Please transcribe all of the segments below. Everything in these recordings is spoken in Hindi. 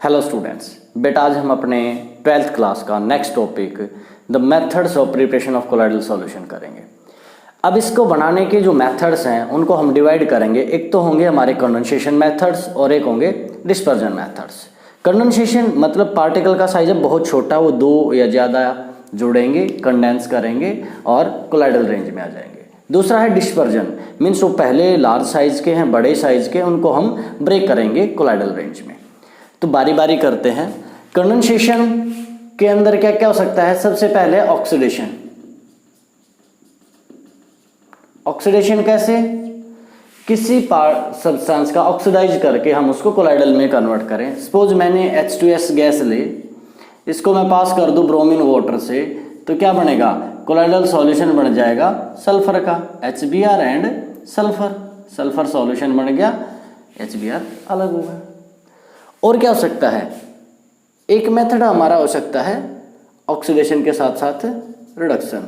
हेलो स्टूडेंट्स, बेटा आज हम अपने 12th क्लास का next topic the methods of preparation of colloidal solution करेंगे। अब इसको बनाने के जो मेथड्स हैं उनको हम डिवाइड करेंगे। एक तो होंगे हमारे कंडेंसेशन मेथड्स और एक होंगे डिस्पर्जन मेथड्स। कंडेंसेशन मतलब पार्टिकल का साइज है बहुत छोटा, वो दो या ज़्यादा जुड़ेंगे, कंडेंस करेंगे और कोलाइडल रेंज में आ जाएंगे। दूसरा है डिस्पर्जन, मीन्स वो पहले लार्ज साइज़ के हैं, बड़े साइज़ के, उनको हम ब्रेक करेंगे कोलाइडल रेंज में। तो बारी बारी करते हैं। कंडेंसेशन के अंदर क्या क्या हो सकता है? सबसे पहले ऑक्सीडेशन। ऑक्सीडेशन कैसे? किसी सब्सटेंस का ऑक्सीडाइज करके हम उसको कोलाइडल में कन्वर्ट करें। सपोज मैंने H2S गैस ले, इसको मैं पास कर दूं ब्रोमीन वाटर से, तो क्या बनेगा? कोलाइडल सॉल्यूशन बन जाएगा सल्फर का, HBr and sulphur. Sulphur solution बन गया, HBr अलग होगा। और क्या हो सकता है? एक मेथड हमारा हो सकता है ऑक्सीडेशन के साथ साथ रिडक्शन।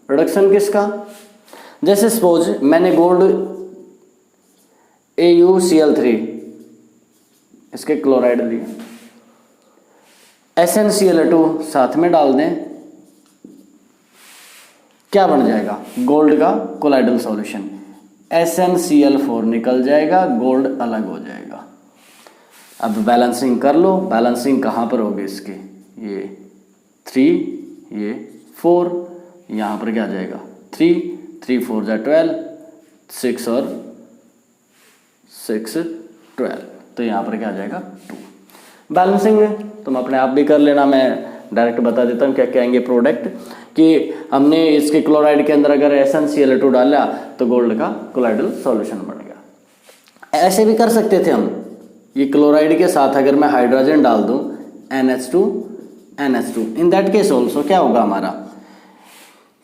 रिडक्शन किसका? जैसे सपोज मैंने गोल्ड AuCl3 इसके क्लोराइड लिए, SnCl2 साथ में डाल दें, क्या बन जाएगा? गोल्ड का कोलाइडल सॉल्यूशन। SnCl4 निकल जाएगा, गोल्ड अलग हो जाएगा। अब बैलेंसिंग कर लो। बैलेंसिंग कहाँ पर होगी इसकी? ये 3, ये 4, यहाँ पर क्या आ जाएगा? 3, 3 4 जा 12, 6 और 6 12, तो यहाँ पर क्या आ जाएगा? 2। बैलेंसिंग तुम अपने आप भी कर लेना, मैं डायरेक्ट बता देता हूँ क्या क्या आएंगे प्रोडक्ट। कि हमने इसके क्लोराइड के अंदर अगर SnCl2 डाला तो गोल्ड का कोलाइडल सॉल्यूशन बन गया। ऐसे भी कर सकते थे हम, ये क्लोराइड के साथ अगर मैं हाइड्रोजन डाल दूं NH2 NH2, in that case also क्या होगा हमारा?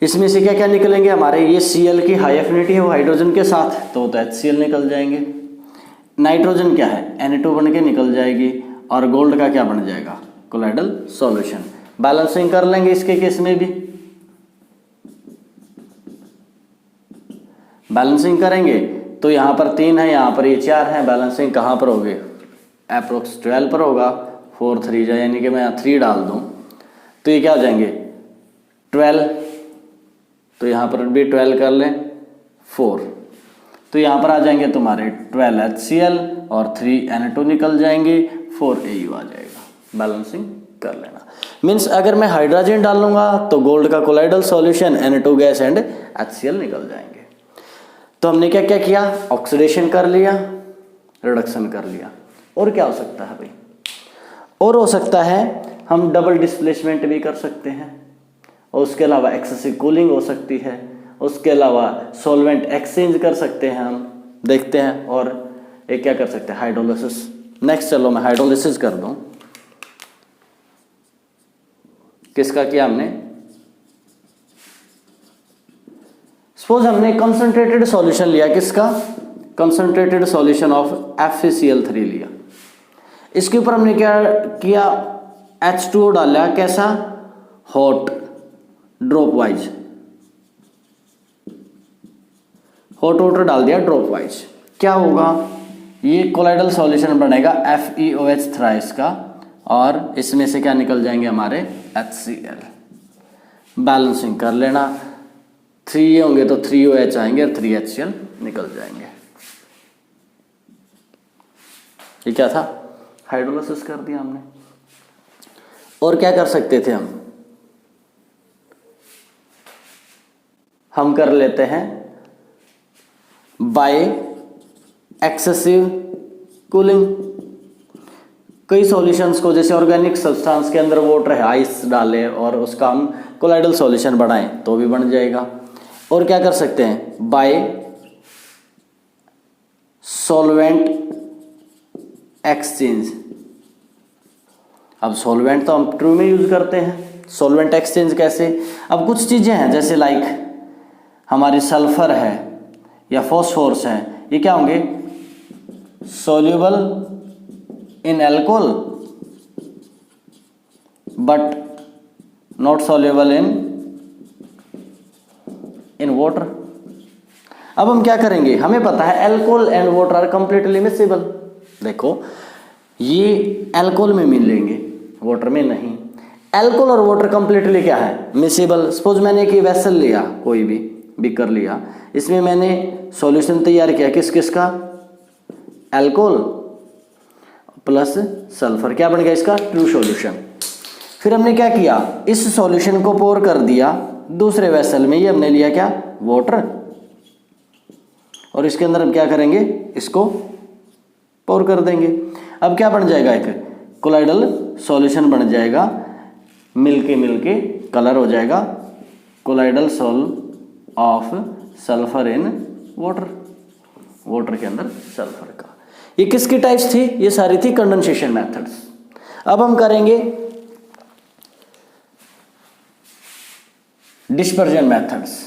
इसमें से क्या क्या निकलेंगे हमारे? ये Cl की हाई एफिनिटी है वो हाइड्रोजन के साथ, तो HCl निकल जाएंगे। नाइट्रोजन क्या है? Na2 बन के निकल जाएगी और गोल्ड का क्या बन जाएगा? Colloidal solution. बैलेंसिंग कर लेंगे इसके केस में भी। बैलेंसिंग करेंगे तो यहाँ पर 3 है, यहाँ पर ये 4 है। बैलेंसिंग कहाँ पर होगी? अप्रोक्स 12 पर होगा। 4 3 जा, यानी कि मैं यहाँ 3 डाल दूँ तो ये क्या हो जाएंगे? 12। तो यहाँ पर भी 12 कर लें, 4, तो यहाँ पर आ जाएंगे तुम्हारे 12 HCl और 3 Na2 निकल जाएंगे, 4 Au आ जाएगा। बैलेंसिंग कर लेना। मीन्स अगर मैं हाइड्रोजन डाल लूँगा तो गोल्ड का colloidal solution Na2 gas and HCl निकल जाएंगे। तो हमने क्या क्या किया? ऑक्सीडेशन कर लिया, रिडक्शन कर लिया। और क्या हो सकता है भाई? और हो सकता है हम डबल डिस्प्लेसमेंट भी कर सकते हैं, और उसके अलावा एक्सेसिव कूलिंग हो सकती है, उसके अलावा सॉल्वेंट एक्सचेंज कर सकते हैं हम, देखते हैं। और एक क्या कर सकते हैं? हाइड्रोलिसिस। नेक्स्ट चलो मैं हाइड्रोलिसिस कर दूं। किसका किया हमने? सपोज हमने कंसंट्रेटेड सॉल्यूशन लिया, किसका? कंसंट्रेटेड सॉल्यूशन ऑफ FeCl3 लिया। इसके ऊपर हमने क्या किया? H2O डाला, कैसा? Hot, drop wise. Hot water डाल दिया ड्रॉप वाइज। क्या होगा? ये कोलाइडल सॉल्यूशन बनेगा FeOH थ्राइस का, और इसमें से क्या निकल जाएंगे हमारे? HCl। बैलेंसिंग कर लेना। 3 होंगे तो 3OH आएंगे और 3 HCl निकल जाएंगे। ये क्या था? हाइड्रोलिसिस कर दिया हमने। और क्या कर सकते थे हम कर लेते हैं बाय एक्सेसिव कूलिंग। कई सॉल्यूशंस को, जैसे ऑर्गेनिक सब्सटेंस के अंदर वाटर है, आइस डालें और उसका हम कोलाइडल सॉल्यूशन बढ़ाएं तो भी बन जाएगा। और क्या कर सकते हैं? Bye solvent exchange. अब सॉल्वेंट तो हम ट्रू में यूज करते हैं, सॉल्वेंट एक्सचेंज कैसे? अब कुछ चीजें हैं जैसे लाइक हमारी सल्फर है या फॉस्फोरस है, ये क्या होंगे? Soluble in alcohol but not soluble in water. अब हम क्या करेंगे? हमें पता है alcohol and water are completely miscible. देखो ये अल्कोहल में मिलेंगे, वाटर में नहीं। अल्कोहल और वाटर कंप्लीटली क्या है, मिसेबल। सपोज मैंने एक वेसल लिया, कोई भी बीकर लिया, इसमें मैंने सॉल्यूशन तैयार किया किस किस का, अल्कोहल प्लस सल्फर, क्या बन गया इसका, ट्रू सॉल्यूशन। फिर हमने क्या किया, इस सॉल्यूशन को पोर कर दिया दूसरे वेसल में, ये हमने लिया क्या, वाटर, और इसके अंदर हम क्या करेंगे, इसको पोर कर देंगे। अब क्या बन जाएगा, एक कोलाइडल सॉल्यूशन बन जाएगा, मिलके कलर हो जाएगा colloidal sol of sulphur in water, water के अंदर सल्फर का। ये किसकी टाइप्स थी, ये सारी थी कंडेंसेशन मेथड्स। अब हम करेंगे डिस्पर्जन मेथड्स।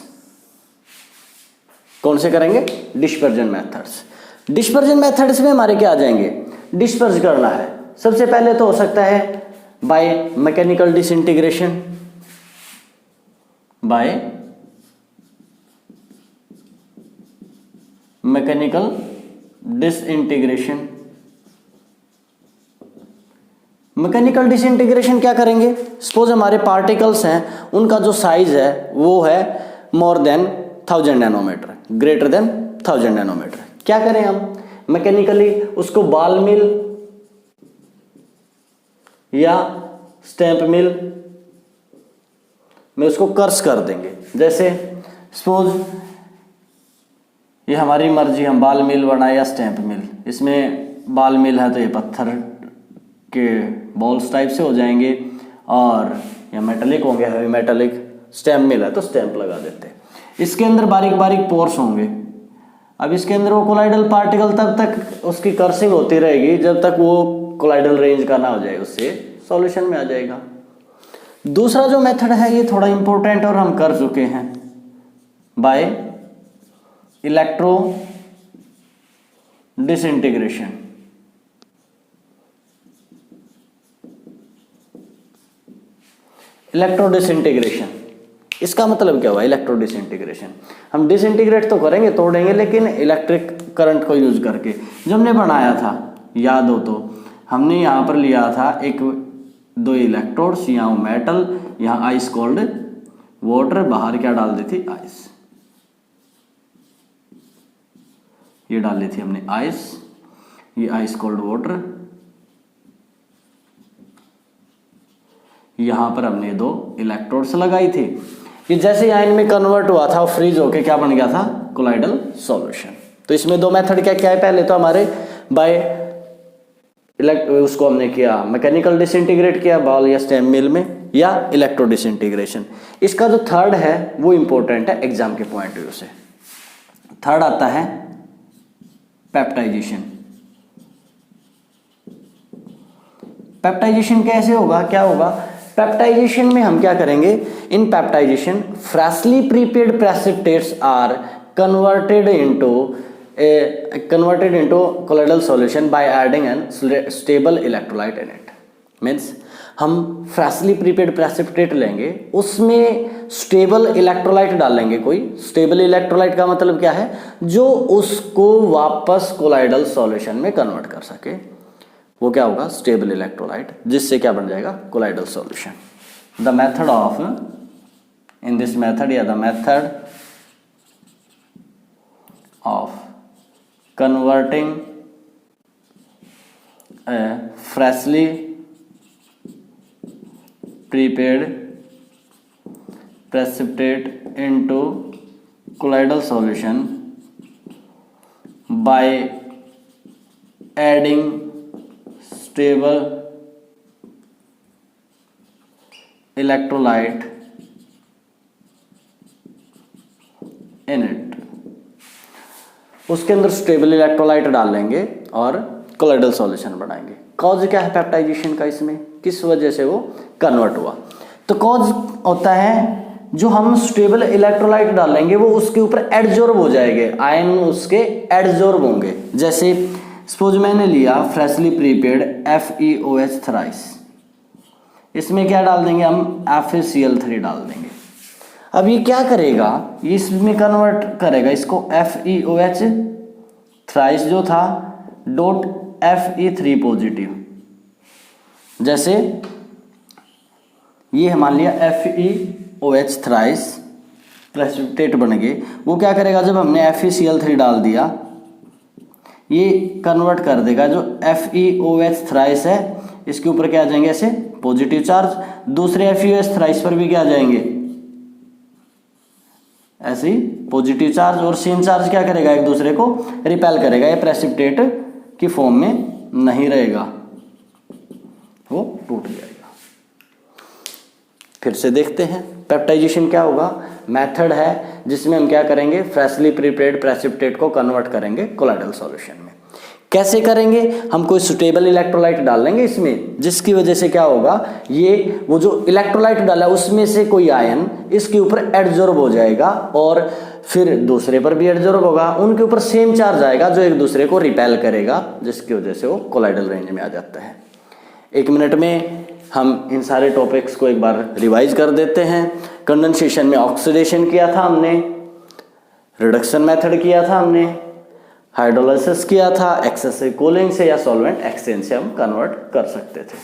कौन से करेंगे, डिस्पर्जन मेथड्स। डिस्पर्जन मेथड्स में हमारे क्या आ जाएंगे, डिस्पर्ज करना है। सबसे पहले तो हो सकता है by mechanical disintegration, by mechanical disintegration. Mechanical disintegration क्या करेंगे, सपोज हमारे पार्टिकल्स हैं, उनका जो साइज है वो है more than 1000 nanometre, greater than 1000 nanometre. क्या करें हम, मैकेनिकली उसको बॉल मिल या स्टैंप मिल में उसको कर्स कर देंगे। जैसे सपोज ये हमारी मर्जी, हम बॉल मिल बनाए या स्टैंप मिल, इसमें बॉल मिल है तो ये पत्थर के बॉल्स टाइप से हो जाएंगे, और या मेटेलिक होंगे, हैवी मेटेलिक। स्टैंप मिल है तो स्टैंप लगा देते हैं। इसके अंदर बारीक बारीक पोर्स होंगे। अब इसके अंदर वो कोलाइडल पार्टिकल तब तक उसकी कर्सिंग होती रहेगी जब तक वो कोलाइडल रेंज का ना हो जाए, उससे सॉल्यूशन में आ जाएगा। दूसरा जो मेथड है ये थोड़ा इंपॉर्टेंट और हम कर चुके हैं, by electro disintegration. Electro disintegration, इसका मतलब क्या हुआ, इलेक्ट्रो डिसइंटीग्रेशन। हम डिसइंटीग्रेट तो करेंगे, तोड़ेंगे, लेकिन इलेक्ट्रिक करंट को यूज करके। जो हमने बनाया था, याद हो तो, हमने यहाँ पर लिया था एक दो इलेक्ट्रोड्स, यहाँ मेटल, यहाँ आइस कोल्ड वाटर, बाहर क्या डाल दी थी, आइस। ये डाल ली थी हमने आइस, ये आइस कोल्ड वाटर, यहां पर हमने दो इलेक्ट्रोड्स लगाई थी। ये जैसे आयन में कन्वर्ट हुआ था, फ्रीज होके क्या बन गया था, कोलाइडल सॉल्यूशन। तो इसमें दो मेथड क्या क्या है, पहले तो हमारे बाय उसको हमने किया मैकेनिकल डिसइंटीग्रेट किया बॉल या स्टेम मिल में, या इलेक्ट्रो डिसइंटीग्रेशन। इसका जो थर्ड है वो इंपॉर्टेंट है एग्जाम के पॉइंट ऑफ व्यू से। थर्ड आता है पेप्टाइजेशन। पेप्टाइजेशन कैसे होगा, क्या होगा, पेप्टाइजेशन में हम क्या करेंगे, in peptization freshly prepared precipitates are converted into colloidal solution by adding an stable electrolyte in it. Means हम फ्रेशली प्रीपेयर्ड प्रेसिपिटेट लेंगे, उसमें स्टेबल इलेक्ट्रोलाइट डालेंगे। कोई स्टेबल इलेक्ट्रोलाइट का मतलब क्या है, जो उसको वापस कोलाइडल सॉल्यूशन में कन्वर्ट कर सके, वो क्या होगा, स्टेबल इलेक्ट्रोलाइट, जिससे क्या बन जाएगा, colloidal solution. The method of, in this method या the method of converting a freshly prepared precipitate into colloidal solution by adding stable electrolyte in it। उसके अंदर स्टेबल इलेक्ट्रोलाइट डालेंगे और कोलाइडल सॉल्यूशन बनाएंगे। कॉज क्या है पेप्टाइजेशन का, इसमें किस वजह से वो कन्वर्ट हुआ, तो कॉज होता है जो हम स्टेबल इलेक्ट्रोलाइट डालेंगे वो उसके ऊपर एडजॉर्ब हो जाएंगे, आयन उसके एडजॉर्ब होंगे। जैसे सपोज मैंने लिया फ्रेशली प्रीपेयर्ड FeOH थ्राइस, इसमें क्या डाल देंगे हम, FeCl3 डाल देंगे। अब ये क्या करेगा, ये इसमें कन्वर्ट करेगा इसको FeOH थ्राइस जो था डॉट Fe3 पॉजिटिव, जैसे ये मान लिया FeOH थ्राइस प्रेसिपिटेट बन गए। वो क्या करेगा, जब हमने FeCl3 डाल दिया, ये कन्वर्ट कर देगा। जो FeOH थ्राइस है इसके ऊपर क्या आ जाएंगे, ऐसे पॉजिटिव चार्ज, दूसरे FeOH थ्राइस पर भी क्या आ जाएंगे, ऐसे पॉजिटिव चार्ज, और सेम चार्ज क्या करेगा, एक दूसरे को रिपेल करेगा। ये प्रेसिपिटेट की फॉर्म में नहीं रहेगा, वो टूट जाएगा। फिर से देखते हैं पेप्टाइजेशन क्या होगा। मेथड है जिसमें हम क्या करेंगे, फ्रेशली प्रिपेयर्ड प्रेसिपिटेट को कन्वर्ट करेंगे कोलाइडल सॉल्यूशन में। कैसे करेंगे, हम कोई सुटेबल इलेक्ट्रोलाइट डाल लेंगे इसमें, जिसकी वजह से क्या होगा, ये वो जो इलेक्ट्रोलाइट डाला उसमें से कोई आयन इसके ऊपर एडजॉर्ब हो जाएगा और फिर दूसरे पर भी एडजॉर्ब होगा, उनके ऊपर सेम चार्ज आएगा जो एक दूसरे को रिपेल करेगा, जिसकी वजह से वो कोलाइडल रेंज में आ जाता है। 1 मिनट में हम इन सारे टॉपिक्स को एक बार रिवाइज कर देते हैं। कंडेंसेशन में ऑक्सीडेशन किया था हमने, रिडक्शन मेथड किया था हमने, हाइड्रोलाइसिस किया था, एक्सेसिव कूलिंग से या सॉल्वेंट एक्सचेंज से हम कन्वर्ट कर सकते थे।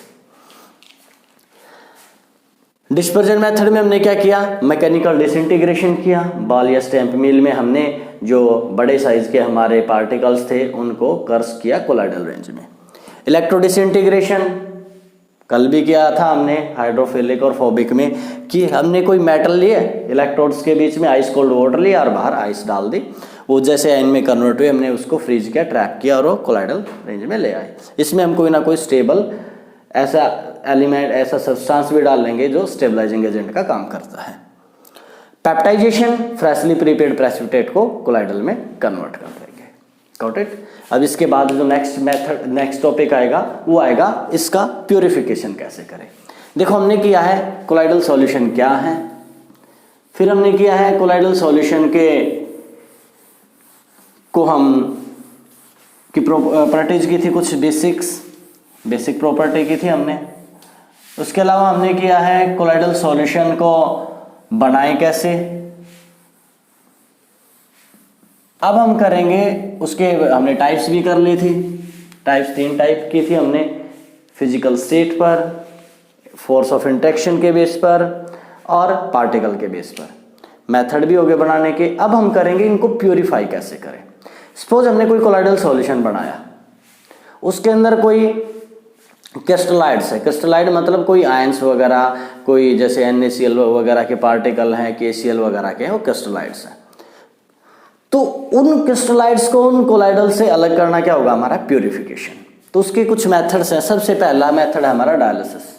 डिस्पर्जन मेथड में हमने क्या किया, मैकेनिकल डिसइंटीग्रेशन किया। बॉल या स्टैंप मिल में हमने जो बड़े साइज के हमारे पार्टिकल्स थे उनको कर्स किया कोलाइडल रेंज में। इलेक्ट्रो डिसइंटीग्रेशन कल भी किया था हमने हाइड्रोफिलिक और फोबिक में, कि हमने कोई मेटल लिए, इलेक्ट्रोड्स के बीच में आइस कोल्ड वाटर लिया और बाहर आइस डाल दी, वो जैसे आयन में कन्वर्ट हुए, हमने उसको फ्रीज किया, ट्रैप किया और वो कोलाइडल रेंज में ले आए। इसमें हम कोई ना कोई स्टेबल ऐसा एलिमेंट, ऐसा सब्सटेंस भी डाल लेंगे जो स्टेबलाइजिंग एजेंट का काम करता है। पेप्टाइजेशन, फ्रेशली प्रिपेयर्ड प्रेसिपिटेट को कोलाइडल में कन्वर्ट कर देंगे। Got it. अब इसके बाद जो नेक्स्ट टॉपिक आएगा वो आएगा इसका प्यूरिफिकेशन कैसे करें। देखो हमने किया है कोलाइडल सॉल्यूशन क्या है, फिर हमने किया है कोलाइडल सॉल्यूशन के को हम की प्रॉपर्टीज की थी, कुछ बेसिक प्रॉपर्टी की थी हमने। उसके अलावा हमने किया है कोलाइडल सॉल्यूशन को बनाए कैसे। अब हम करेंगे उसके, हमने टाइप्स भी कर ली थी, टाइप्स 3 टाइप की थी हमने, फिजिकल स्टेट पर, फोर्स ऑफ इंटरेक्शन के बेस पर और पार्टिकल के बेस पर। मेथड भी हो गए बनाने के। अब हम करेंगे इनको प्यूरिफाई कैसे करें। सपोज हमने कोई कोलाइडल सॉल्यूशन बनाया, उसके अंदर कोई क्रिस्टलाइड्स है, क्रिस्टलाइड मतलब कोई आयंस वगैरह, कोई जैसे NaCl वगैरह के पार्टिकल हैं, KCl वगैरह के हैं, वो क्रिस्टलाइड्स हैं। तो उन क्रिस्टलाइड्स को उन कोलाइडल से अलग करना क्या होगा, हमारा प्यूरिफिकेशन। तो उसके कुछ मेथड्स हैं। सबसे पहला मेथड है हमारा डायलिसिस।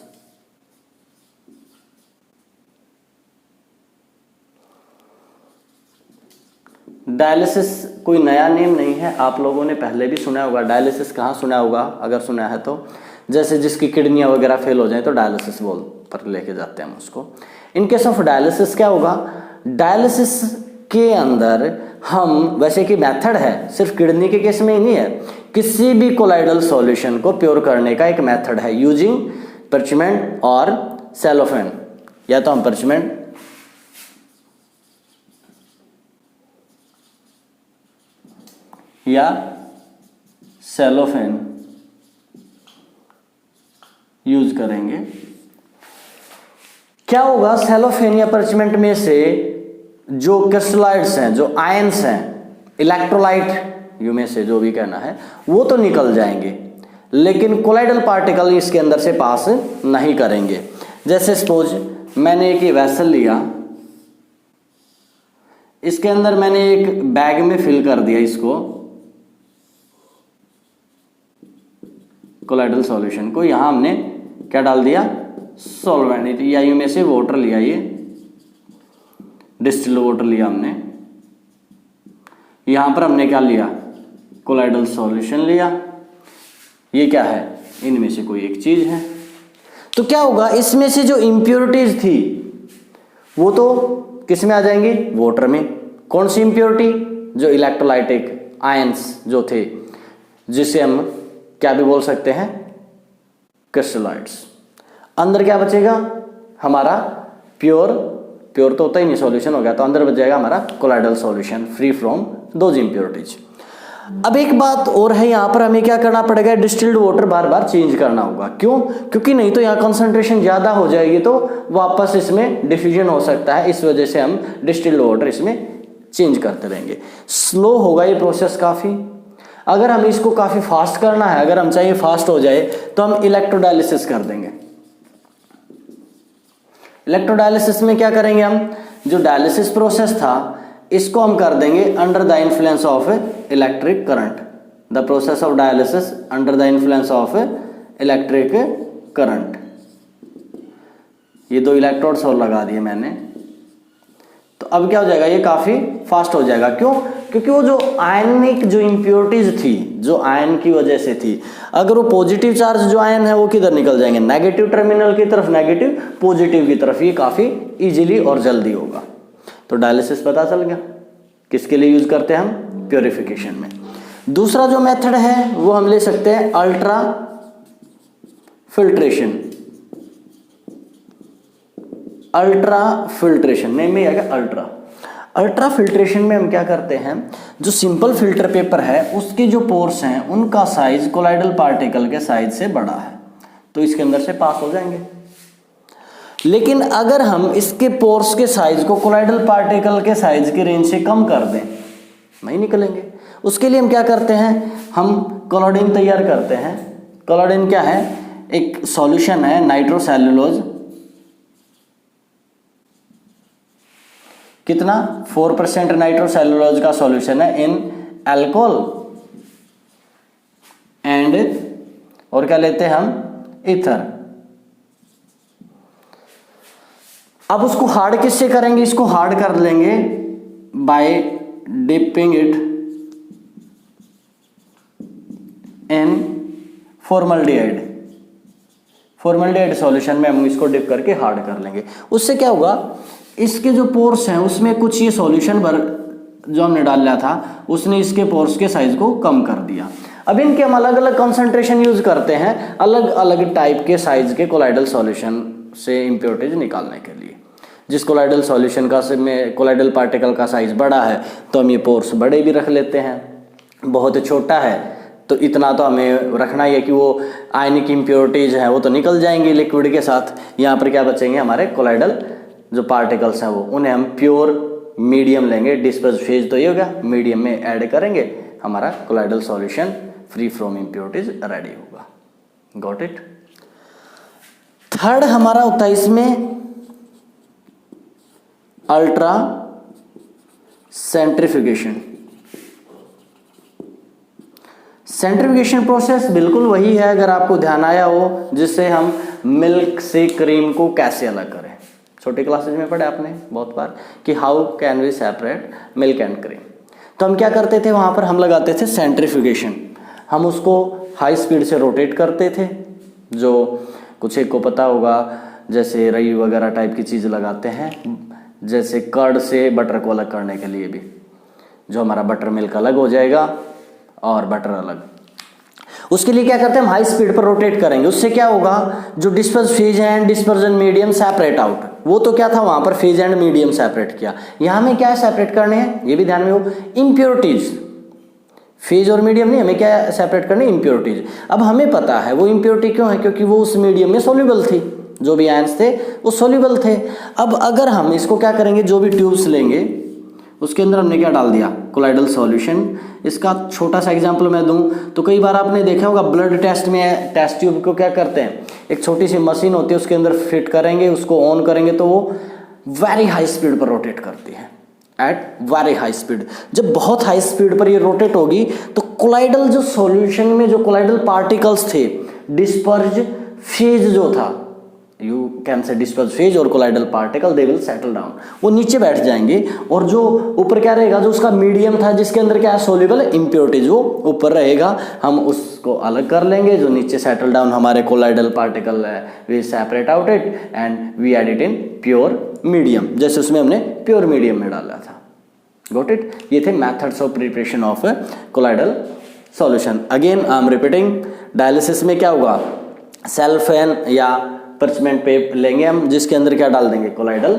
डायलिसिस कोई नया नेम नहीं है, आप लोगों ने पहले भी सुना होगा। डायलिसिस कहाँ सुना होगा, अगर सुना है तो, जैसे जिसकी किडनियां वगैरह फेल हो जाए तो डायलिसिस बोल पर लेके जाते हैं हम उसको। इन केस ऑफ डायलिसिस क्या होगा, डायलिसिस के अंदर हम, वैसे कि मेथड है, सिर्फ किडनी के केस में ही नहीं है, किसी भी कोलाइडल सॉल्यूशन को प्योर करने का एक मेथड है, यूजिंग पर्चमेंट और सेलोफेन। या तो हम पर्चमेंट या सेलोफेन यूज करेंगे। क्या होगा, सेलोफेन या पर्चमेंट में से जो क्रिस्टलाइड्स हैं, जो आयंस हैं, इलेक्ट्रोलाइट यू में से जो भी कहना है, वो तो निकल जाएंगे, लेकिन कोलाइडल पार्टिकल इसके अंदर से पास नहीं करेंगे। जैसे सपोज मैंने एक वेसल लिया, इसके अंदर मैंने एक बैग में फिल कर दिया इसको, कोलाइडल सॉल्यूशन को। यहां हमने क्या डाल दिया, सॉल्वेंट, या यू में से वाटर लिया, ये डिस्टिल्ड वाटर लिया हमने। यहां पर हमने क्या लिया, कोलाइडल सॉल्यूशन लिया। ये क्या है, इनमें से कोई एक चीज है। तो क्या होगा, इसमें से जो इंप्योरिटीज थी वो तो किस में आ जाएंगी, वाटर में। कौन सी इंप्योरिटी, जो इलेक्ट्रोलाइटिक आयंस जो थे, जिसे हम क्या भी बोल सकते हैं, क्रिस्टलाइड्स। अंदर क्या बचेगा हमारा, प्योर तो होता ही नहीं, सॉल्यूशन हो गया, तो अंदर बच जाएगा हमारा colloidal solution free from those impurities. अब एक बात और है, यहाँ पर हमें क्या करना पड़ेगा, डिस्टिल्ड वाटर बार बार चेंज करना होगा। क्यों? क्योंकि नहीं तो यहाँ कंसंट्रेशन ज़्यादा हो जाएगी तो वापस इसमें डिफ्यूजन हो सकता है, इस वजह से हम डिस्टिल्ड वाटर इसमें चेंज करते रहेंगे। स्लो होगा ये प्रोसेस काफ़ी। अगर हमें इसको काफ़ी फास्ट करना है, अगर हम चाहिए फास्ट हो जाए, तो हम इलेक्ट्रोडायलिसिस कर देंगे। इलेक्ट्रोडायलिसिस में क्या करेंगे, हम जो डायलिसिस प्रोसेस था इसको हम कर देंगे under the influence of electric current. The process of dialysis under the influence of electric current. ये 2 इलेक्ट्रोड्स और लगा दिए मैंने, तो अब क्या हो जाएगा, ये काफ़ी फास्ट हो जाएगा। क्यों? क्योंकि वो जो आयनिक जो इम्प्योरिटीज थी, जो आयन की वजह से थी, अगर वो पॉजिटिव चार्ज जो आयन है वो किधर निकल जाएंगे, नेगेटिव टर्मिनल की तरफ, नेगेटिव पॉजिटिव की तरफ। ये काफ़ी इजीली और जल्दी होगा। तो डायलिसिस पता चल गया किसके लिए यूज करते हैं हम, प्योरिफिकेशन में। दूसरा जो मेथड है वो हम ले सकते हैं ultra filtration. Ultra filtration name में आएगा अल्ट्रा। अल्ट्रा फिल्ट्रेशन में हम क्या करते हैं, जो सिंपल फिल्टर पेपर है उसके जो पोर्स हैं उनका साइज कोलाइडल पार्टिकल के साइज से बड़ा है, तो इसके अंदर से पास हो जाएंगे। लेकिन अगर हम इसके पोर्स के साइज को कोलाइडल पार्टिकल के साइज की रेंज से कम कर दें, नहीं निकलेंगे। उसके लिए हम क्या करते हैं, हम कोलोडीन तैयार करते हैं। कोलोडीन क्या है, एक सॉल्यूशन है नाइट्रोसेल्युलोज, कितना 4% नाइट्रोसेल्युलोज का सॉल्यूशन है इन अल्कोहल एंड, और क्या लेते हैं हम, ईथर। अब उसको हार्ड किससे करेंगे, इसको हार्ड कर लेंगे by dipping it in formaldehyde. Formaldehyde solution में हम इसको डिप करके हार्ड कर लेंगे। उससे क्या होगा, इसके जो पोर्स हैं उसमें कुछ ये सॉल्यूशन भर जो हमने डाला था उसने इसके पोर्स के साइज को कम कर दिया। अब इनके हम अलग अलग कंसंट्रेशन यूज करते हैं अलग अलग टाइप के साइज के कोलाइडल सॉल्यूशन से इम्प्योरिटीज निकालने के लिए। जिस कोलाइडल सॉल्यूशन का में कोलाइडल पार्टिकल का साइज बड़ा है तो हम ये पोर्स बड़े भी रख लेते हैं, बहुत छोटा है तो इतना तो हमें रखना ही है कि वो आयनिक इम्प्योरिटीज है वो तो निकल जाएंगी लिक्विड के साथ। यहाँ पर क्या बचेंगे, हमारे कोलाइडल जो पार्टिकल्स हैं वो, उन्हें हम प्योर मीडियम लेंगे। डिस्पर्स फेज तो ये होगा, मीडियम में ऐड करेंगे, हमारा colloidal solution free from impurities ready होगा। Got it. थर्ड हमारा होता है इसमें अल्ट्रा सेंट्रीफ्यूगेशन। सेंट्रीफ्यूगेशन प्रोसेस बिल्कुल वही है, अगर आपको ध्यान आया हो, जिससे हम मिल्क से क्रीम को कैसे अलग करें। छोटी क्लासेज में पढ़े आपने बहुत बार कि how can we separate milk and cream. तो हम क्या करते थे, वहाँ पर हम लगाते थे सेंट्रीफ्यूगेशन। हम उसको हाई स्पीड से रोटेट करते थे, जो कुछ एक को पता होगा, जैसे रई वगैरह टाइप की चीज़ लगाते हैं, जैसे कर्ड से बटर को अलग करने के लिए भी, जो हमारा बटर मिल्क अलग हो जाएगा और बटर अलग। उसके लिए क्या करते हैं, हम हाई स्पीड पर रोटेट करेंगे। उससे क्या होगा, जो disperse phase and dispersion medium separate out, वो तो क्या था वहां पर फेज एंड मीडियम सेपरेट किया। यहां में क्या सेपरेट करने हैं, ये भी ध्यान में हो, इम्प्योरिटीज। फेज और मीडियम नहीं, हमें क्या सेपरेट करने, इम्प्योरिटीज। अब हमें पता है वो इम्प्योरिटी क्यों है, क्योंकि वो उस मीडियम में सोल्यूबल थी, जो भी आयंस थे वो सोल्यूबल थे। अब अगर हम इसको क्या करेंगे, जो भी ट्यूब्स लेंगे उसके अंदर हमने क्या डाल दिया, कोलाइडल सॉल्यूशन। इसका छोटा सा एग्जांपल मैं दूं तो कई बार आपने देखा होगा ब्लड टेस्ट में टेस्ट ट्यूब को क्या करते हैं, एक छोटी सी मशीन होती है, उसके अंदर फिट करेंगे, उसको ऑन करेंगे तो वो वेरी हाई स्पीड पर रोटेट करती है, एट वेरी हाई स्पीड। जब बहुत हाई स्पीड पर ये रोटेट होगी तो कोलाइडल जो सॉल्यूशन में जो कोलाइडल पार्टिकल्स थे, डिस्पर्ज फेज जो था, you can say disperse phase और colloidal particle, they will settle down, वो नीचे बैठ जाएंगे। और जो ऊपर क्या रहेगा, जो उसका मीडियम था जिसके अंदर क्या है सोल्यूबल इम्प्योरिटीज, वो ऊपर रहेगा। हम उसको अलग कर लेंगे, जो नीचे सेटल डाउन हमारे कोलाइडल पार्टिकल है, we separate out it and we add it in pure medium, जैसे उसमें हमने प्योर मीडियम में डाला था। Got it. ये थे methods of preparation of colloidal solution. Again I am repeating, dialysis में क्या होगा, सेल्फेन या पर्चमेंट पेप लेंगे हम, जिसके अंदर क्या डाल देंगे, कोलाइडल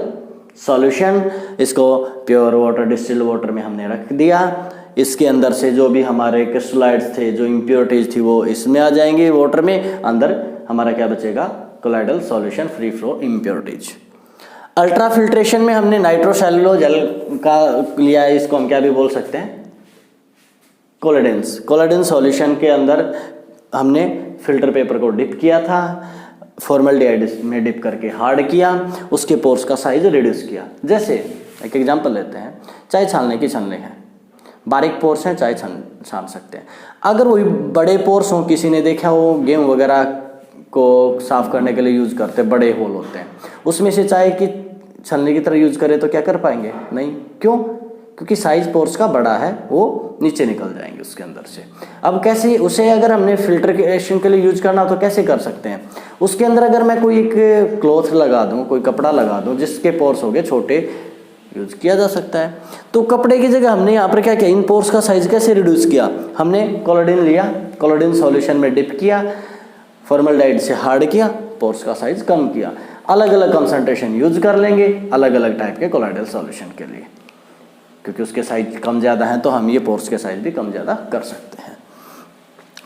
सॉल्यूशन। इसको प्योर वाटर डिस्टिल्ड वाटर में हमने रख दिया, इसके अंदर से जो भी हमारे क्रिस्टलाइड्स थे, जो इम्प्योरिटीज थी, वो इसमें आ जाएंगे वाटर में, अंदर हमारा क्या बचेगा, colloidal solution, free flow impurities. Ultra filtration में हमने नाइट्रोसेलुलोज जेल का लिया है, इसको हम क्या भी बोल सकते हैं, कोलाइडेंस। कोलाइडेंस सॉल्यूशन के अंदर हमने फिल्टर पेपर को डिप किया था, फॉर्मल्डिहाइड में डिप करके हार्ड किया, उसके पोर्स का साइज रिड्यूस किया। जैसे एक एग्जांपल लेते हैं, चाय छानने की छन्नी है, बारीक पोर्स हैं, चाय छान सकते हैं। अगर वही बड़े पोर्स हों, किसी ने देखा हो गेहूँ वगैरह को साफ करने के लिए यूज करते हैं, बड़े होल होते हैं, उसमें से चाय की छलनी की तरह यूज करें तो क्या कर पाएंगे, नहीं। क्यों? क्योंकि साइज पोर्स का बड़ा है, वो नीचे निकल जाएंगे उसके अंदर से। अब कैसे उसे अगर हमने फिल्ट्रेशन के लिए यूज करना तो कैसे कर सकते हैं, उसके अंदर अगर मैं कोई एक क्लॉथ लगा दूं, कोई कपड़ा लगा दूं जिसके पोर्स हो गए छोटे, यूज किया जा सकता है। तो कपड़े की जगह हमने यहाँ पर क्या किया, इन पोर्स का साइज कैसे रिड्यूस किया, हमने कोलाइडिन लिया, कोलाइडिन सॉल्यूशन में डिप किया, फॉर्मल्डिहाइड से हार्ड किया, पोर्स का साइज कम किया। अलग अलग कंसंट्रेशन यूज कर लेंगे अलग अलग टाइप के कोलाइडल सॉल्यूशन के लिए, क्योंकि उसके साइज कम ज़्यादा हैं तो हम ये पोर्स के साइज भी कम ज़्यादा कर सकते हैं।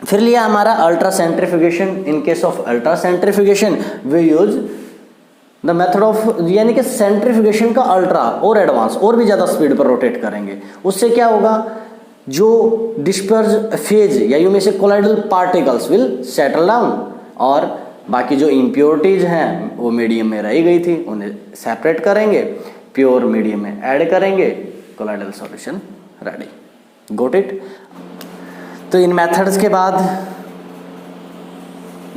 फिर लिया हमारा ultra centrifugation. In case of ultra centrifugation we use the method of, यानी कि सेंट्रीफ्यूगेशन का अल्ट्रा और एडवांस, और भी ज़्यादा स्पीड पर रोटेट करेंगे। उससे क्या होगा, जो डिस्पर्स फेज या यूं में से colloidal particles will settle down, और बाकी जो इम्प्योरिटीज हैं वो मीडियम में रह गई थी उन्हें सेपरेट करेंगे, प्योर मीडियम में ऐड करेंगे, colloidal solution ready. Got it? तो इन मेथड्स के बाद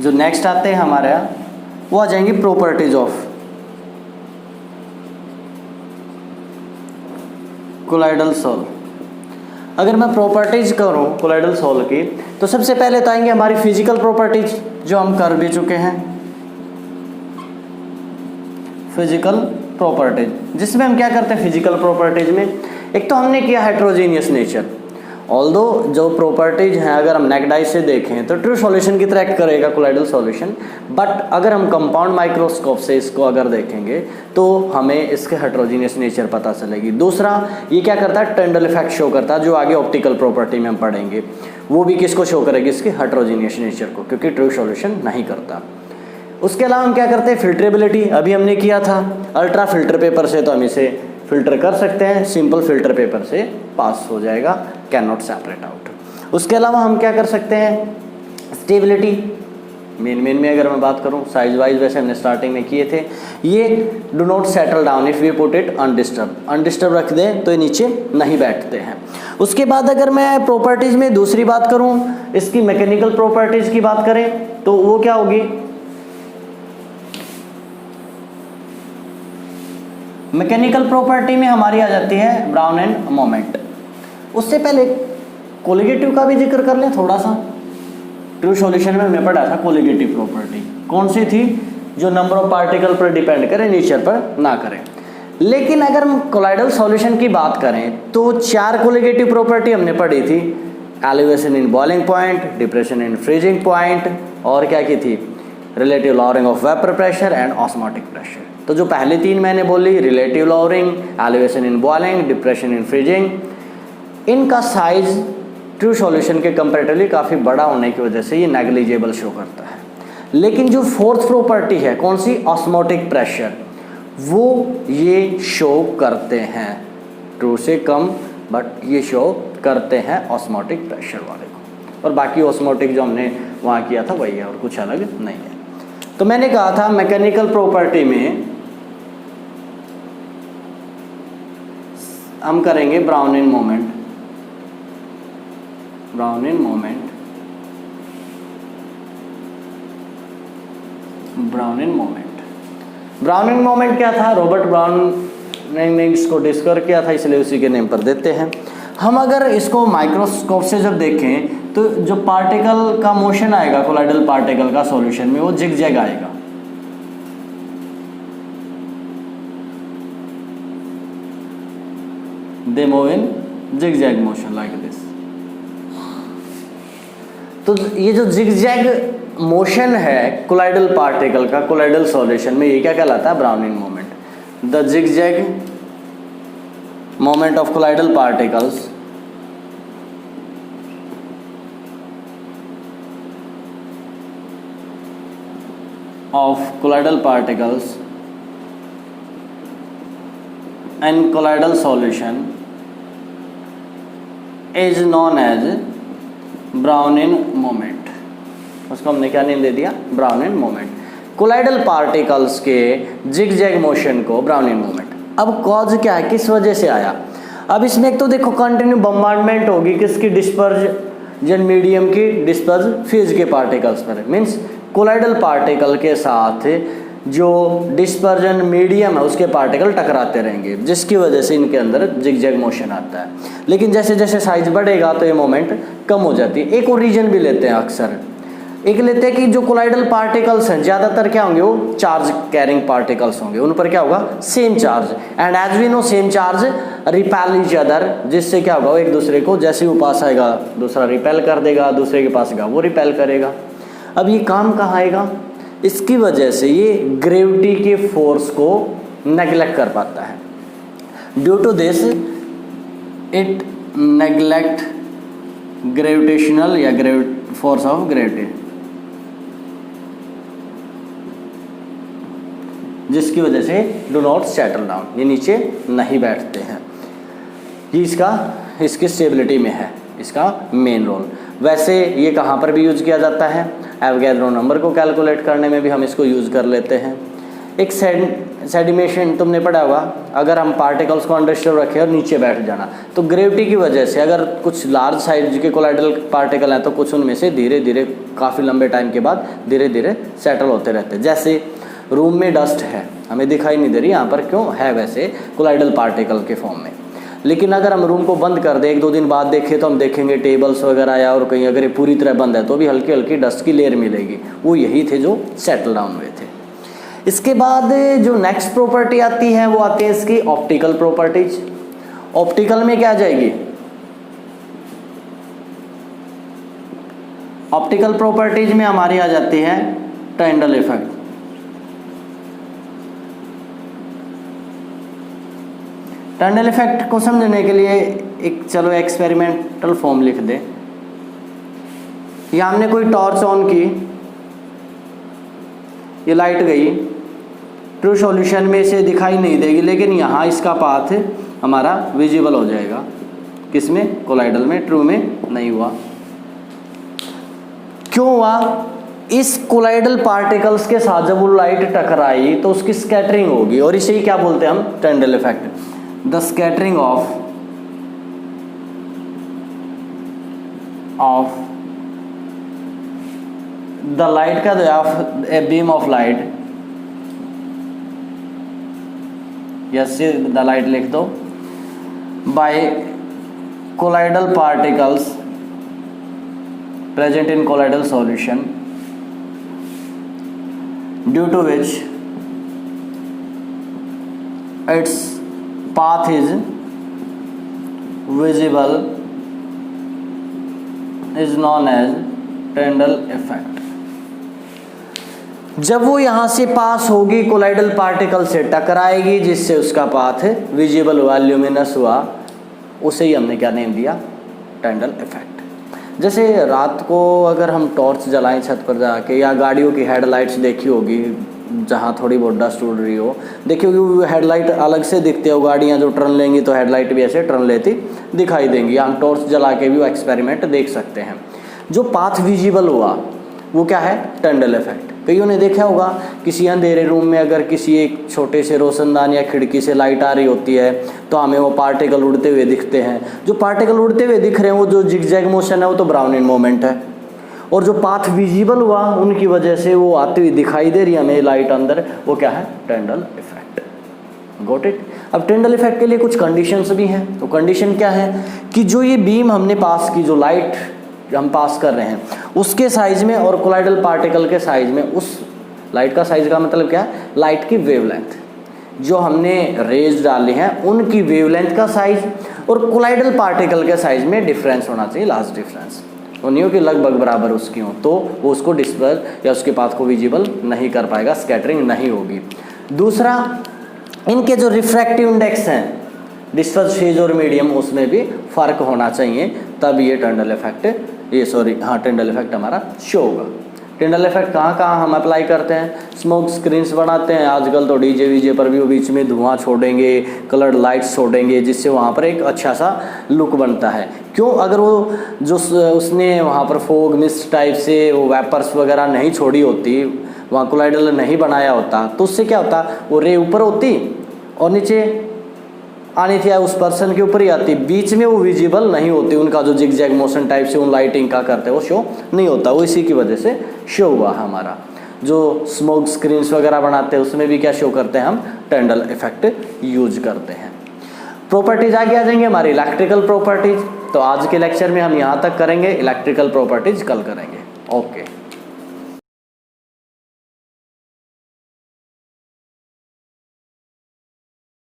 जो नेक्स्ट आते हैं हमारे वो आ जाएंगे प्रॉपर्टीज ऑफ कोलाइडल सॉल। अगर मैं प्रॉपर्टीज करूं कोलाइडल सॉल की, तो सबसे पहले तो आएंगे हमारी फिजिकल प्रॉपर्टीज जो हम कर भी चुके हैं, फिजिकल प्रॉपर्टीज, जिसमें हम क्या करते हैं फिजिकल प्रॉपर्टीज में, एक तो हमने किया हेट्रोजीनियस नेचर। ऑल्दो जो प्रॉपर्टीज हैं अगर हम नेक्ड आई से देखें तो ट्रू सॉल्यूशन की तरह एक्ट करेगा कोलाइडल सॉल्यूशन, बट अगर हम कंपाउंड माइक्रोस्कोप से इसको अगर देखेंगे तो हमें इसके हेट्रोजीनियस नेचर पता चलेगी। दूसरा, ये क्या करता है, टंडल इफेक्ट शो करता है, जो आगे ऑप्टिकल प्रॉपर्टी में हम पढ़ेंगे, वो भी किसको शो करेगी, इसके हेट्रोजीनियस नेचर को, क्योंकि ट्रू सॉल्यूशन नहीं करता। उसके अलावा हम क्या करते हैं, फिल्ट्रेबिलिटी, अभी हमने किया था अल्ट्रा फिल्टर पेपर से, तो हम इसे फिल्टर कर सकते हैं, सिंपल फिल्टर पेपर से पास हो जाएगा, कैन नॉट सेपरेट आउट। उसके अलावा हम क्या कर सकते हैं, स्टेबिलिटी, मेन में अगर मैं बात करूं, साइज वाइज वैसे हमने स्टार्टिंग में किए थे, ये do not settle down if we put it undisturbed रख दें तो ये नीचे नहीं बैठते हैं। उसके बाद अगर मैं प्रॉपर्टीज में दूसरी बात करूं, इसकी मैकेनिकल प्रॉपर्टीज की बात करें तो वो क्या होगी, मैकेनिकल प्रॉपर्टी में हमारी आ जाती है ब्राउन एंड मोमेंट। उससे पहले कोलिगेटिव का भी जिक्र कर लें थोड़ा सा। ट्रू सॉल्यूशन में हमने पढ़ा था कोलिगेटिव प्रॉपर्टी, कौन सी थी, जो नंबर ऑफ पार्टिकल पर डिपेंड करे, नेचर पर ना करें। लेकिन अगर हम कोलाइडल सॉल्यूशन की बात करें तो 4 कोलिगेटिव प्रॉपर्टी हमने पढ़ी थी, elevation in boiling point, depression in freezing point, और क्या की थी, relative lowering of vapour pressure and osmotic pressure. तो जो पहले 3 मैंने बोली, relative lowering, elevation in boiling, depression in freezing, इनका साइज ट्रू सॉल्यूशन के कंपैरेटिवली काफ़ी बड़ा होने की वजह से ये नेग्लिजिबल शो करता है। लेकिन जो 4th प्रॉपर्टी है, कौन सी, ऑस्मोटिक प्रेशर, वो ये शो करते हैं, ट्रू से कम, बट ये शो करते हैं ऑस्मोटिक प्रेशर वाले को, और बाकी ऑस्मोटिक जो हमने वहाँ किया था वही है और कुछ अलग नहीं है। तो मैंने कहा था मैकेनिकल प्रॉपर्टी में हम करेंगे brown in moment, brown in moment, brown in moment. Brown in moment क्या था, रॉबर्ट ब्राउन ने इसको डिस्कवर किया था, इसलिए उसी के नेम पर देते हैं। हम अगर इसको माइक्रोस्कोप से जब देखें तो जो पार्टिकल का मोशन आएगा कोलाइडल पार्टिकल का सॉल्यूशन में, वो जिगजैग आएगा। They move in zigzag motion like this. तो ये जो जिगजैग मोशन है कोलाइडल पार्टिकल का कोलाइडल सॉल्यूशन में, ये क्या कहलाता है, brown in moment. The zigzag moment of colloidal particles of colloidal particles in colloidal solution is known as Brownian moment। उसको हमने क्या नेम दे दिया? Brownian moment. कोलाइडल पार्टिकल्स के जिगजैग मोशन को ब्राउनियन मोमेंट। अब कॉज क्या है, किस वजह से आया? अब इसमें एक तो देखो कंटिन्यू बम्बार्डमेंट होगी किसकी? डिस्पर्जन मीडियम की डिस्पर्ज फेज के पार्टिकल्स पर, मीन्स कोलाइडल पार्टिकल के साथ जो डिस्पर्जन मीडियम है उसके पार्टिकल टकराते रहेंगे, जिसकी वजह से इनके अंदर जिगजैग मोशन आता है। लेकिन जैसे जैसे साइज बढ़ेगा तो ये मोमेंट कम हो जाती है। एक और रीजन भी लेते हैं, अक्सर एक लेते हैं कि जो कोलाइडल पार्टिकल्स हैं ज़्यादातर क्या होंगे? वो चार्ज कैरिंग पार्टिकल्स होंगे, उन पर क्या होगा? Same charge. And as we know same charge repel each other, जिससे क्या होगा? वो एक दूसरे को जैसे ही वो पास आएगा दूसरा रिपेल कर देगा, दूसरे के पास आएगा वो रिपेल करेगा। अब ये काम कहाँ आएगा? इसकी वजह से ये ग्रेविटी के फोर्स को नेग्लेक्ट कर पाता है। Due to this it neglect gravitational या फोर्स ऑफ ग्रेविटी, जिसकी वजह से डू नॉट सेटल डाउन, ये नीचे नहीं बैठते हैं। ये इसकी स्टेबिलिटी में है इसका मेन रोल। वैसे ये कहाँ पर भी यूज किया जाता है? एवोगैड्रो नंबर को कैलकुलेट करने में भी हम इसको यूज़ कर लेते हैं। एक सेडिमेशन तुमने पढ़ा होगा, अगर हम पार्टिकल्स को अंडरस्टोर रखें और नीचे बैठ जाना, तो ग्रेविटी की वजह से अगर कुछ लार्ज साइज के कोलाइडल पार्टिकल हैं तो कुछ उनमें से धीरे धीरे काफ़ी लंबे टाइम के बाद धीरे धीरे सेटल होते रहते हैं। जैसे रूम में डस्ट है, हमें दिखाई नहीं दे रही, यहाँ पर क्यों है? वैसे कोलाइडल पार्टिकल के फॉर्म में। लेकिन अगर हम रूम को बंद कर दें, एक दो दिन बाद देखें तो हम देखेंगे टेबल्स वगैरह या और कहीं अगर ये पूरी तरह बंद है तो भी हल्की हल्की डस्ट की लेयर मिलेगी। वो यही थे जो सेटल डाउन हुए थे। इसके बाद जो नेक्स्ट प्रॉपर्टी आती है वो आती है इसकी ऑप्टिकल प्रॉपर्टीज। ऑप्टिकल में क्या आ जाएगी? ऑप्टिकल प्रॉपर्टीज में हमारी आ जाती है टाइंडल इफेक्ट। टाइंडल इफेक्ट को समझने के लिए एक चलो एक्सपेरिमेंटल फॉर्म लिख दे। या हमने कोई टॉर्च ऑन की, ये लाइट गई, ट्रू सॉल्यूशन में इसे दिखाई नहीं देगी, लेकिन यहाँ इसका पाथ हमारा विजिबल हो जाएगा। किसमें? कोलाइडल में। ट्रू में नहीं हुआ। क्यों हुआ? इस कोलाइडल पार्टिकल्स के साथ जब वो लाइट टकराई तो उसकी स्कैटरिंग होगी, और इसे ही क्या बोलते हैं हम? Tyndall effect. The scattering of the light का a beam of light, yes the light लिख दो, by colloidal particles present in colloidal solution, due to which its path is visible, is known as Tyndall effect। जब वो यहाँ से पास होगी कोलाइडल पार्टिकल से टकराएगी, जिससे उसका पाथ विजिबल हुआ, ल्यूमिनस हुआ, उसे ही हमने क्या नेम दिया? टाइंडल इफेक्ट। जैसे रात को अगर हम टॉर्च जलाएं छत पर जाके, या गाड़ियों की हेडलाइट्स देखी होगी जहाँ थोड़ी बहुत डस्ट उड़ रही हो, देखी होगी वो हेडलाइट अलग से दिखते हो, गाड़ियाँ जो टर्न लेंगी तो हेडलाइट भी ऐसे टर्न लेती दिखाई देंगी। हम टॉर्च जला के भी वो एक्सपेरिमेंट देख सकते हैं। जो पाथ विजिबल हुआ वो क्या है? टाइंडल इफेक्ट। कईयों ने देखा होगा किसी अंधेरे रूम में अगर किसी एक छोटे से रोशनदान या खिड़की से लाइट आ रही होती है तो हमें वो पार्टिकल उड़ते हुए दिखते हैं। जो पार्टिकल उड़ते हुए दिख रहे हैं वो जो जिगजैग मोशन है वो तो ब्राउनियन मोमेंट है, और जो पाथ विजिबल हुआ उनकी वजह से वो आती हुई दिखाई दे रही है हमें लाइट अंदर, वो क्या है? टाइंडल इफेक्ट। Got it? अब टाइंडल इफेक्ट के लिए कुछ कंडीशंस भी हैं। तो कंडीशन क्या है कि जो ये बीम हमने पास की, जो लाइट हम पास कर रहे हैं, उसके साइज में और कोलाइडल पार्टिकल के साइज में, उस लाइट का साइज का मतलब क्या है? लाइट की वेवलेंथ, जो हमने रेज डाले हैं उनकी वेवलेंथ का साइज और कोलाइडल पार्टिकल के साइज में डिफरेंस होना चाहिए, लास्ट डिफरेंस। उन्हीं की लगभग बराबर उसकी हो तो वो उसको डिस्पर्स या उसके पाथ को विजिबल नहीं कर पाएगा, स्कैटरिंग नहीं होगी। दूसरा, इनके जो रिफ्रैक्टिव इंडेक्स हैं डिस्पर्स फेज और मीडियम, उसमें भी फ़र्क होना चाहिए, तब ये टाइंडल इफेक्ट टाइंडल इफेक्ट हमारा शो होगा। टिंडल इफेक्ट कहाँ कहाँ हम अप्लाई करते हैं? स्मोक स्क्रीन्स बनाते हैं आजकल तो डीजे वीजे पर भी वो बीच में धुआं छोड़ेंगे, कलर्ड लाइट्स छोड़ेंगे, जिससे वहाँ पर एक अच्छा सा लुक बनता है। क्यों? अगर वो जो उसने वहाँ पर फोग मिस्ट टाइप से वो वेपर्स वगैरह नहीं छोड़ी होती, वहाँ कोलाइडल नहीं बनाया होता, तो उससे क्या होता, वो रे ऊपर होती और नीचे आनी थी उस पर्सन के ऊपर ही आती, बीच में वो विजिबल नहीं होती, उनका जो जिग-जैग मोशन टाइप से उन लाइटिंग का करते हैं वो शो नहीं होता। वो इसी की वजह से शो हुआ हमारा। जो स्मोक स्क्रीन्स वगैरह बनाते हैं उसमें भी क्या शो करते हैं हम? टिंडल इफेक्ट यूज करते हैं। प्रॉपर्टीज आगे आ जाएंगे हमारी इलेक्ट्रिकल प्रॉपर्टीज। तो आज के लेक्चर में हम यहाँ तक करेंगे, इलेक्ट्रिकल प्रॉपर्टीज कल करेंगे। ओके।